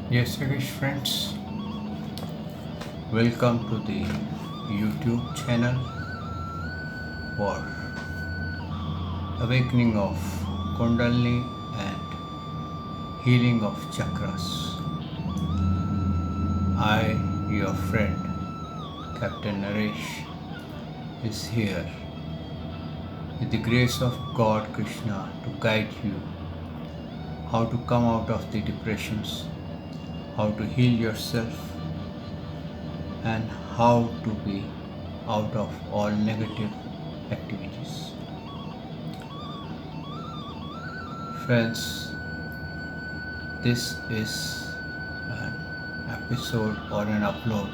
Yes, Yogesh friends, welcome to the YouTube channel for awakening of Kundalini and healing of chakras. I, your friend, Captain Naresh, is here with the grace of God Krishna to guide you how to come out of the depressions, how to heal yourself, and how to be out of all negative activities. Friends, this is an episode or an upload.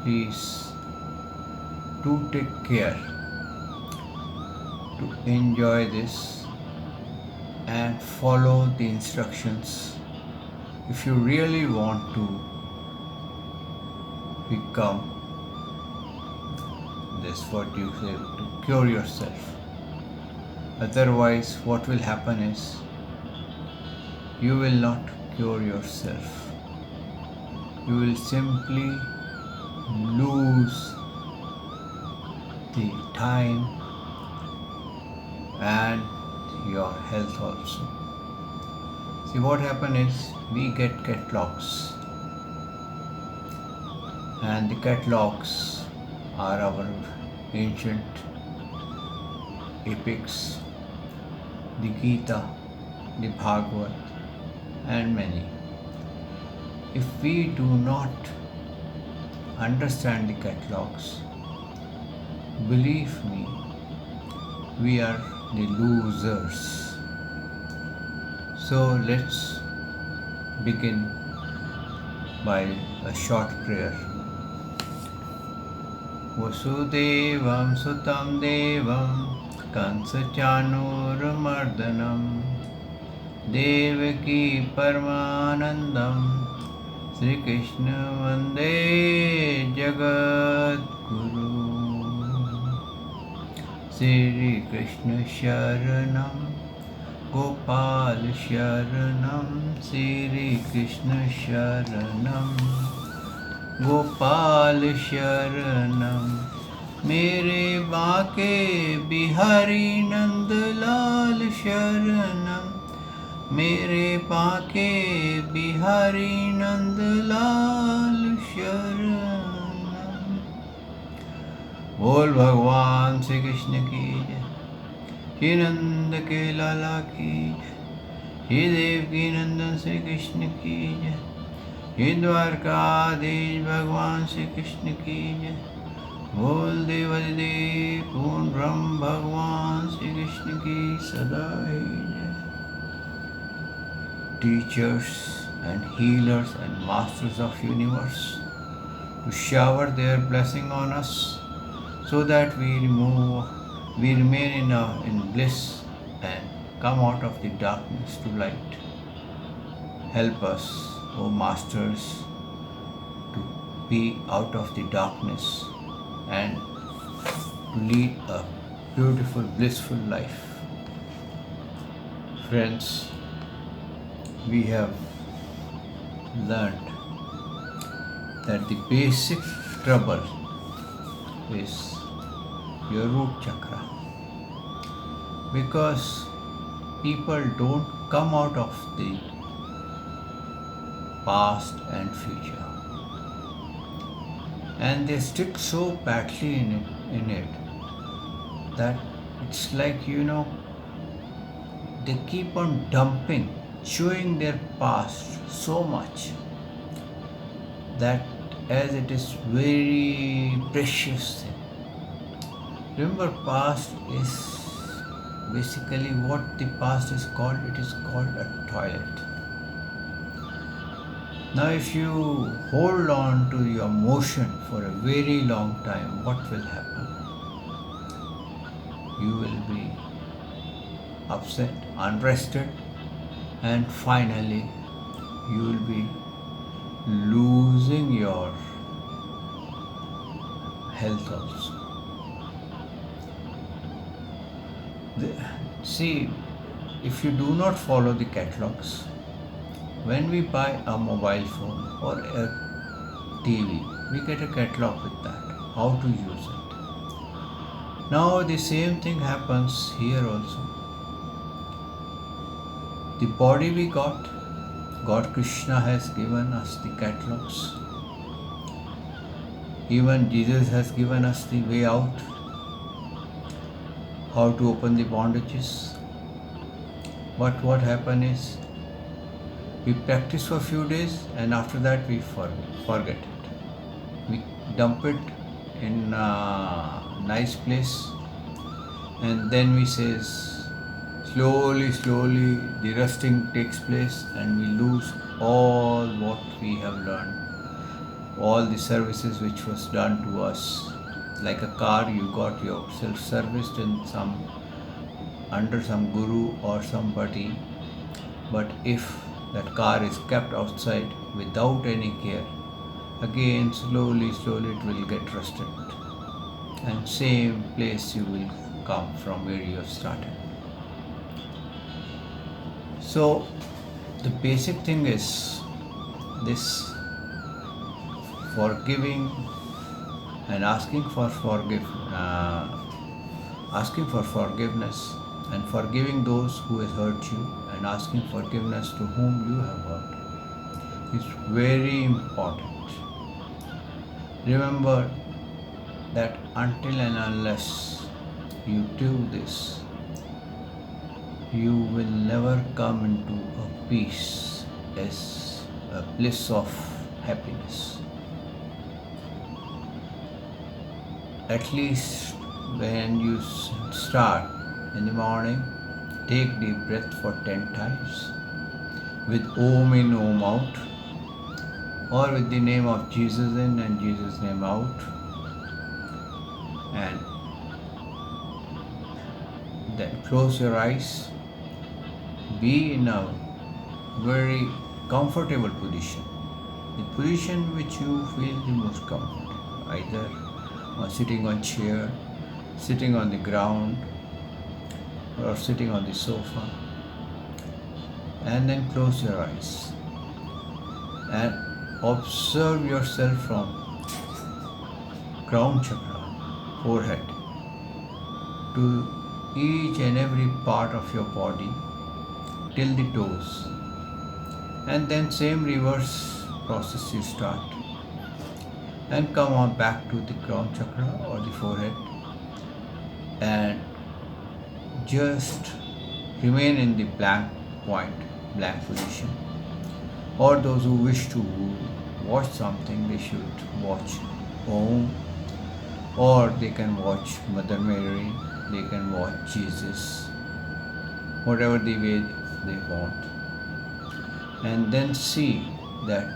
Please do take care to enjoy this and follow the instructions if you really want to become this what you say to cure yourself. Otherwise, what will happen is you will not cure yourself. You will simply lose the time and your health also. See, what happens is we get catalogs, and the catalogs are our ancient epics, the Gita, the Bhagavad, and many. If we do not understand the catalogs, believe me, we are the losers. So let's begin by a short prayer. Vasudevam Sutam Devam Kansachanurmardanam Devaki Paramanandam Sri Krishna Vande Jagat Guru Sri Krishna Sharanam Gopal Sharanam Sri Krishna Sharanam Gopal Sharanam मेरे बाके बिहारी नंदलाल शरणम मेरे बाके बिहारी नंदलाल शरणम बोल भगवान श्री कृष्ण की जय श्री नंद के लाला की जय श्री देव की नंदन श्री कृष्ण की जय श्री द्वारकाधीश भगवान श्री कृष्ण की जय बोल देवादिदेव पूर्ण ब्रह्म भगवान श्री कृष्ण की सदा ही जय. Teachers and healers and masters of universe to shower their blessing on us so that we remain in bliss and come out of the darkness to light. Help us, O masters, to be out of the darkness and to lead a beautiful, blissful life. Friends, we have learned that the basic trouble is your root chakra because people don't come out of the past and future and they stick so badly in it that it's like they keep on dumping, chewing their past so much that as it is very precious thing. Remember, past is basically what the past is called. It is called a toilet. Now, if you hold on to your motion for a very long time, what will happen? You will be upset, unrested, and finally you will be losing your health also. See, if you do not follow the catalogs, when we buy a mobile phone or a TV, we get a catalog with that, how to use it. Now the same thing happens here also. The body we got, God Krishna has given us the catalogs. Even Jesus has given us the way out, how to open the bondages. But what happens is, we practice for a few days and after that we forget it. We dump it in a nice place and then we say, slowly, the rusting takes place and we lose all what we have learned, all the services which was done to us. Like a car, you got yourself serviced in under some guru or somebody, but if that car is kept outside without any care, again slowly it will get rusted, and same place you will come from where you have started. So the basic thing is this: forgiving and asking for forgiveness, and forgiving those who has hurt you, and asking forgiveness to whom you have hurt is very important. Remember that until and unless you do this, you will never come into a peace as a bliss of happiness. At least when you start in the morning, take deep breath for 10 times with Om in, Om out, or with the name of Jesus in and Jesus' name out, and then close your eyes. Be in a very comfortable position, the position which you feel the most comfortable, either sitting on chair, sitting on the ground, or sitting on the sofa, and then close your eyes and observe yourself from crown chakra, forehead, to each and every part of your body till the toes, and then same reverse process you start, and come on back to the crown chakra or the forehead, and just remain in the blank point, blank position. Or those who wish to watch something, they should watch Om, or they can watch Mother Mary, they can watch Jesus, whatever the way they want, and then see that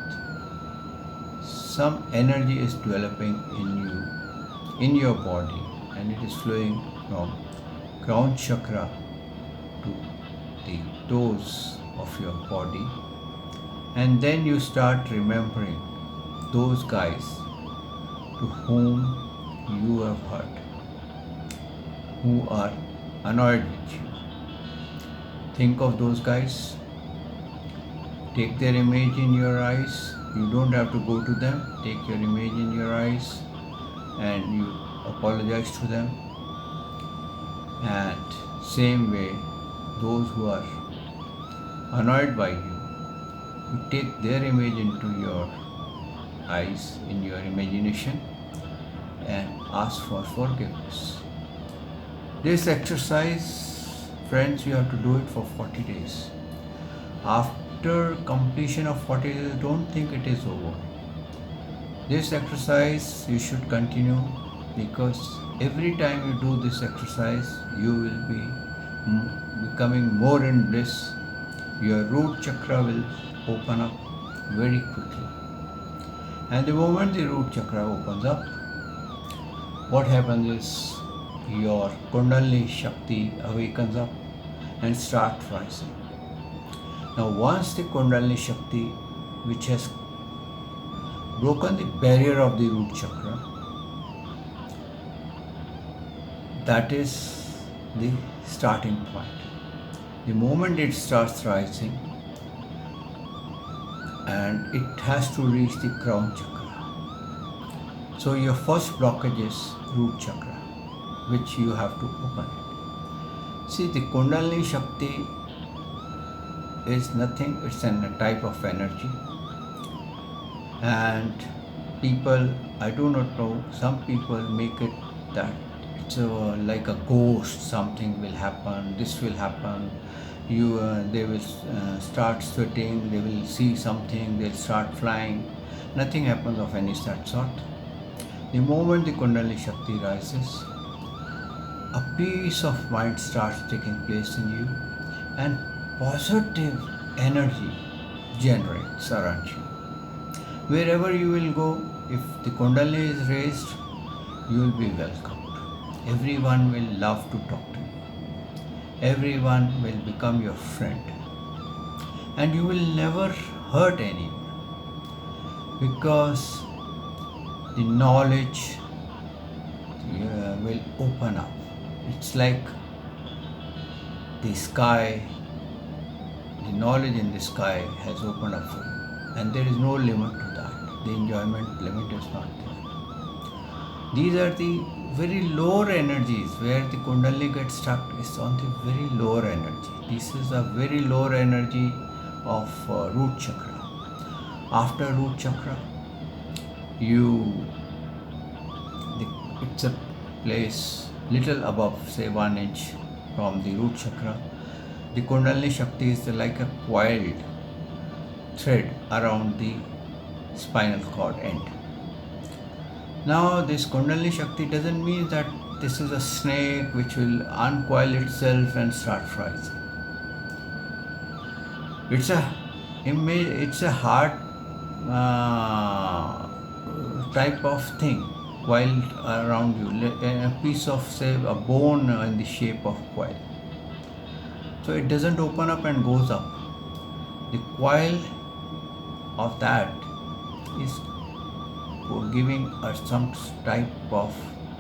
some energy is developing in you, in your body, and it is flowing from crown chakra to the toes of your body. And then you start remembering those guys to whom you have hurt, who are annoyed with you. Think of those guys, take their image in your eyes. You don't have to go to them, take your image in your eyes and you apologize to them. And same way, those who are annoyed by you, you take their image into your eyes, in your imagination, and ask for forgiveness. This exercise, friends, you have to do it for 40 days. After completion of 40 days, don't think it is over. This exercise you should continue, because every time you do this exercise, you will be becoming more in bliss. Your root chakra will open up very quickly. And the moment the root chakra opens up, what happens is your Kundalini Shakti awakens up and starts rising. Now once the Kundalini Shakti, which has broken the barrier of the root chakra, that is the starting point. The moment it starts rising, and it has to reach the crown chakra. So your first blockage is root chakra, which you have to open it. See, the Kundalini Shakti is nothing, it's a type of energy. And people, I do not know, some people make it that it's like a ghost, something will happen, this will happen. They will start sweating, they will see something, they'll start flying. Nothing happens of any such sort. The moment the Kundalini Shakti rises, a peace of mind starts taking place in you, and positive energy generates around you. Wherever you will go, if the Kundalini is raised, you will be welcomed. Everyone will love to talk to you. Everyone will become your friend. And you will never hurt anyone, because the knowledge will open up. It's like the sky, the knowledge in the sky has opened up for you, and there is no limit to that. The enjoyment limit is not there. These are the very lower energies where the Kundalini gets stuck, is on the very lower energy. This is a very lower energy of root chakra. After root chakra, it's a place little above, say 1 inch from the root chakra. The Kundalini Shakti is like a coiled thread around the spinal cord end. Now, this Kundalini Shakti doesn't mean that this is a snake which will uncoil itself and start rising. It's a hard type of thing coiled around you, a piece of, say, a bone in the shape of coil. So it doesn't open up and goes up. The coil of that is giving us some type of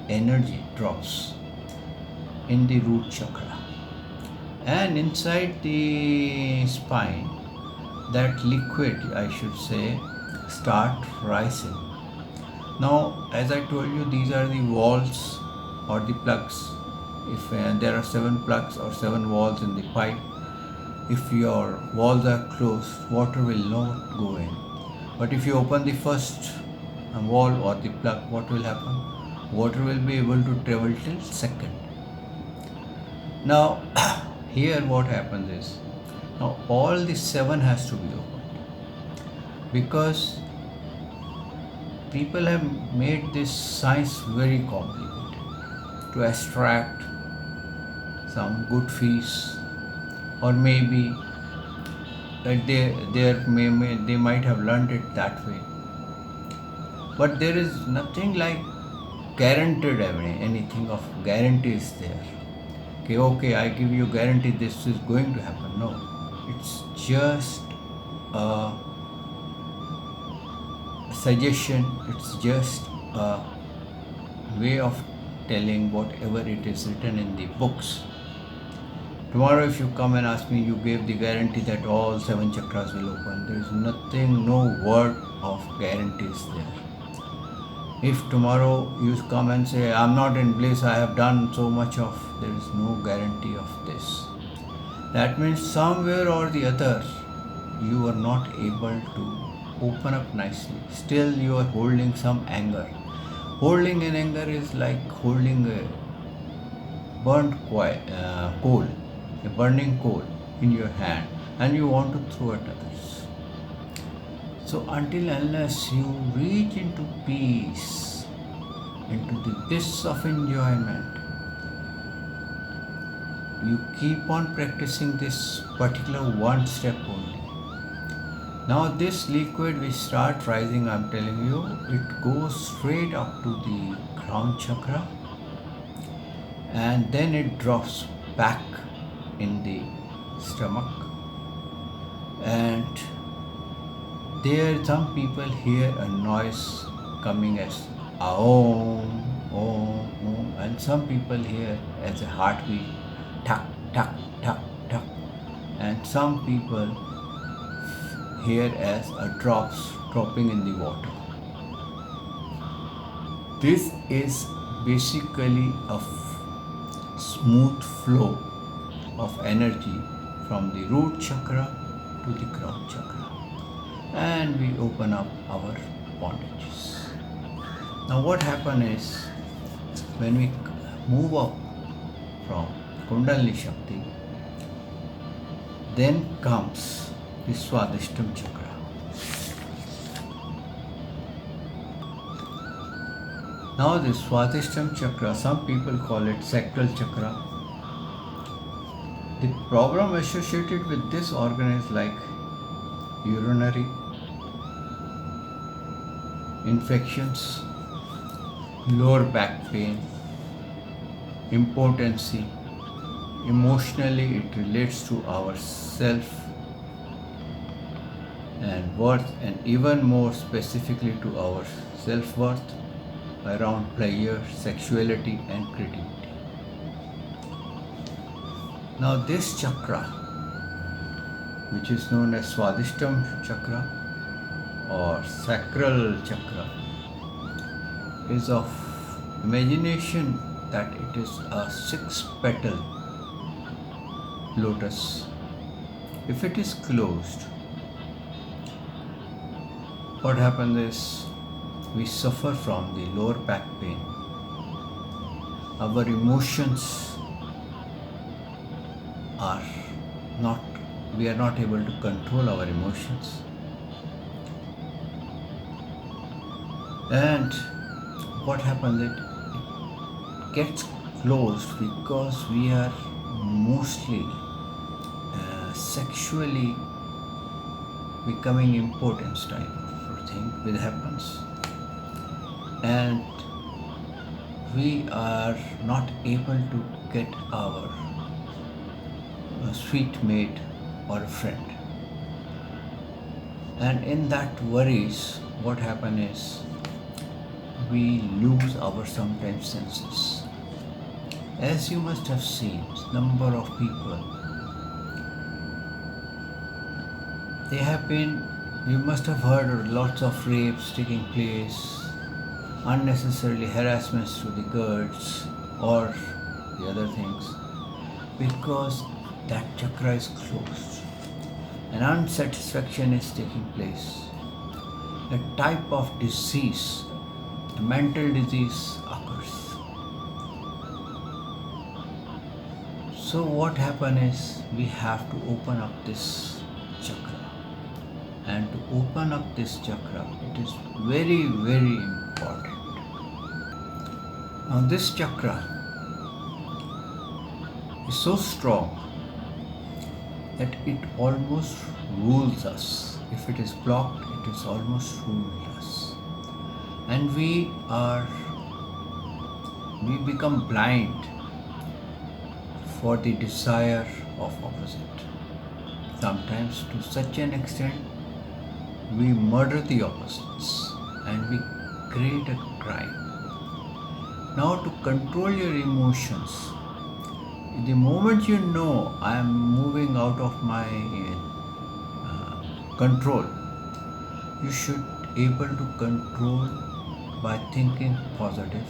energy drops in the root chakra, and inside the spine, that liquid, I should say, start rising. Now, as I told you, these are the walls or the plugs. If there are 7 plugs or 7 walls in the pipe, if your walls are closed, water will not go in. But if you open the first wall or the plug, what will happen? Water will be able to travel till second. Now, here what happens is, now all the 7 has to be opened, because people have made this science very complicated to extract some good fees, or maybe they might have learned it that way. But there is nothing like guaranteed anything of guarantees there. Okay, I give you guarantee this is going to happen. No, it's just a suggestion, it's just a way of telling whatever it is written in the books. Tomorrow if you come and ask me, you gave the guarantee that all 7 chakras will open. There is nothing, no word of guarantees there. If tomorrow you come and say, I'm not in bliss, I have done so much of, there is no guarantee of this. That means somewhere or the other, you are not able to open up nicely. Still you are holding some anger. Holding an anger is like holding a burnt coal, a burning coal in your hand, and you want to throw at others. So until unless you reach into peace, into the bliss of enjoyment, you keep on practicing this particular one step only. Now this liquid which starts rising, I'm telling you, it goes straight up to the crown chakra, and then it drops back in the stomach, and there some people hear a noise coming as om, om, om, and some people hear as a heartbeat, tuck, tuck, tuck, tuck, and some people here as a drops dropping in the water. This is basically a smooth flow of energy from the root chakra to the crown chakra, and we open up our bondages. Now, what happens is when we move up from Kundalini Shakti, then comes the Swadhisthana chakra. Now, the Swadhisthana chakra, some people call it sacral chakra. The problem associated with this organ is like urinary infections, lower back pain, impotency. Emotionally, it relates to our self and worth, and even more specifically to our self worth around pleasure, sexuality, and creativity. Now, this chakra, which is known as Swadhisthana chakra or sacral chakra, is of imagination that it is a 6-petal lotus. If it is closed, what happens is we suffer from the lower back pain. Our emotions are not, we are not able to control our emotions. And what happens is it gets closed because we are mostly sexually becoming impotent type of thing which happens, and we are not able to get our sweet mate or a friend. And in that worries, what happens is we lose our sometimes senses. As you must have seen, number of people, you must have heard lots of rapes taking place, unnecessarily harassments to the girls or the other things, because that chakra is closed and unsatisfaction is taking place. A type of disease, a mental disease occurs. So what happens is we have to open up this chakra. And to open up this chakra, it is very, very important. Now this chakra is so strong that it almost rules us. If it is blocked, it is almost ruled us. And we become blind for the desire of opposite. Sometimes to such an extent, we murder the opposites and we create a crime. Now, to control your emotions, the moment you know I am moving out of my control, you should able to control by thinking positive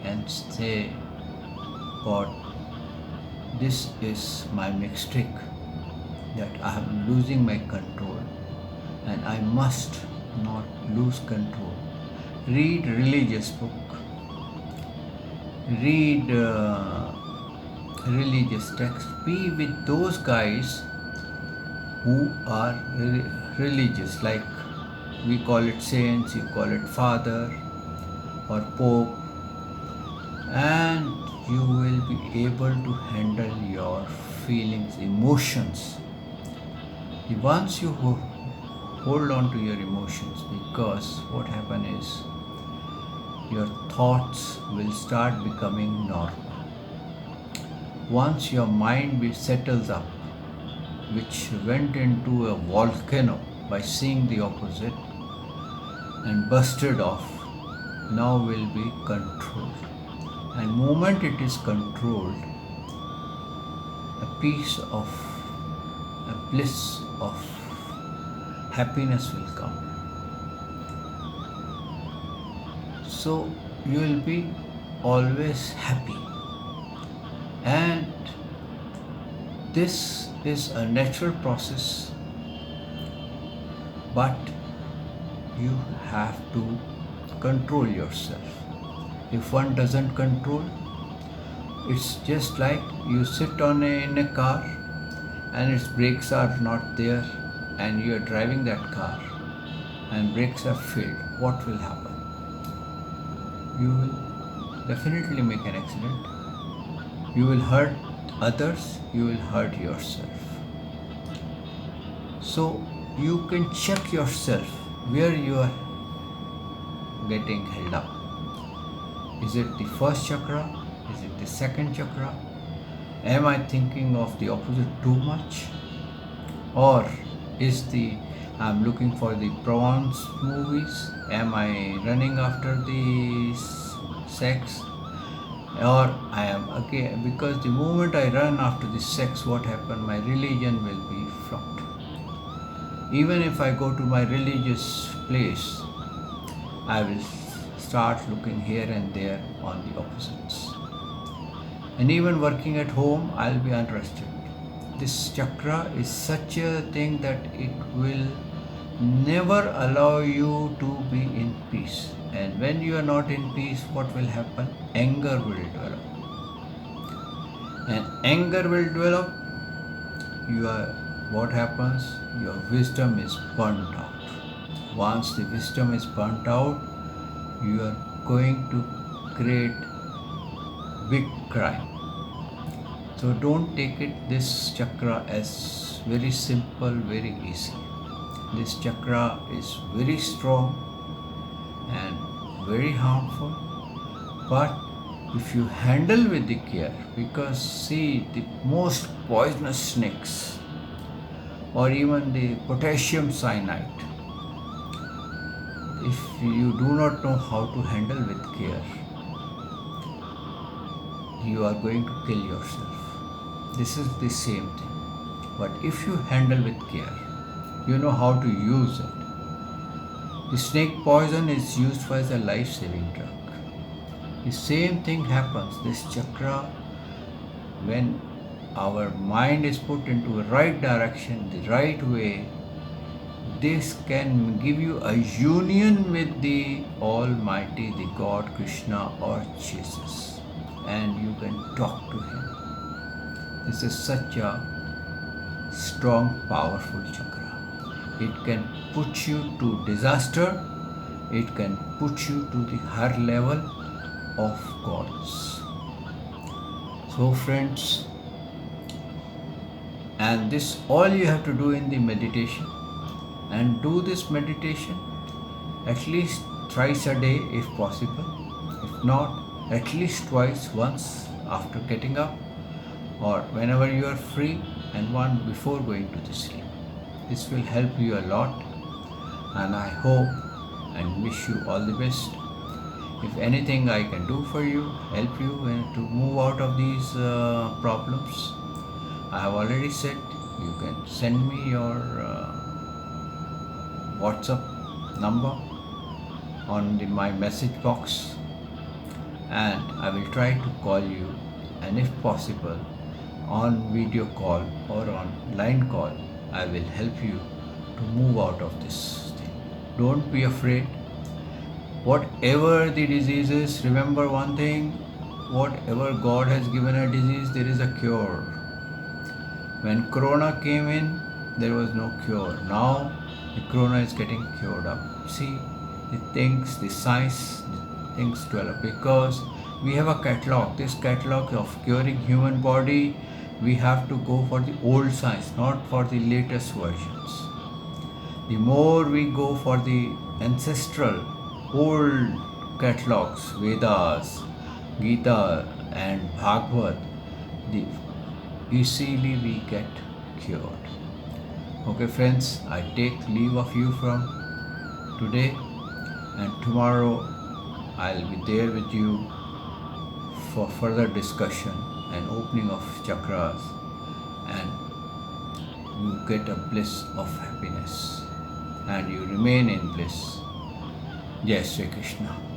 and say, God, this is my mistake, that I am losing my control and I must not lose control. Read religious book, read religious text, be with those guys who are religious, like we call it saints, you call it father or pope, and you will be able to handle your feelings, emotions. Once you hold on to your emotions, because what happens is your thoughts will start becoming normal. Once your mind settles up, which went into a volcano by seeing the opposite and busted off, now will be controlled. And moment it is controlled, a piece of a bliss of happiness will come. So you will be always happy. And this is a natural process, but you have to control yourself. If one doesn't control, it's just like you sit in a car and its brakes are not there and you are driving that car and brakes have failed. What will happen? You will definitely make an accident. You will hurt others, you will hurt yourself. So you can check yourself where you are getting held up. Is it the first chakra? Is it the second chakra? Am I thinking of the opposite too much? Or is I'm looking for the prawns movies? Am I running after the sex? Or I am again, because the moment I run after the sex, what happens? My religion will be flopped. Even if I go to my religious place, I will start looking here and there on the opposites. And even working at home, I'll be unrested. This chakra is such a thing that it will never allow you to be in peace. And when you are not in peace, what will happen? Anger will develop. And anger will develop. What happens? Your wisdom is burnt out. Once the wisdom is burnt out, you are going to create big crime. So don't take this chakra as very simple, very easy. This chakra is very strong and very harmful, but if you handle with the care, because see, the most poisonous snakes or even the potassium cyanide, if you do not know how to handle with care, you are going to kill yourself. This is the same thing. But if you handle with care, you know how to use it. The snake poison is used as a life-saving drug. The same thing happens. This chakra, when our mind is put into the right direction, the right way, this can give you a union with the Almighty, the God, Krishna or Jesus, and you can talk to Him. This is such a strong, powerful chakra. It can put you to disaster. It can put you to the higher level of gods. So friends, and this all you have to do in the meditation, and do this meditation at least thrice a day if possible. If not, at least twice, once after getting up or whenever you are free, and one before going to the sleep. This will help you a lot, and I hope and wish you all the best. If anything I can do for you, help you to move out of these problems, I have already said you can send me your WhatsApp number on my message box, and I will try to call you, and if possible on video call or on line call, I will help you to move out of this thing. Don't be afraid. Whatever the disease is, remember one thing, whatever God has given a disease, there is a cure. When Corona came in, there was no cure. Now the Corona is getting cured up. See, the science, the things develop, because we have a catalog. This catalog of curing human body, we have to go for the old science, not for the latest versions. The more we go for the ancestral, old catalogs, Vedas, Gita and Bhagavad, easily we get cured. Okay friends, I take leave of you from today, and tomorrow I'll be there with you for further discussion and opening of chakras, and you get a bliss of happiness. and you remain in bliss. Jai Shri Krishna.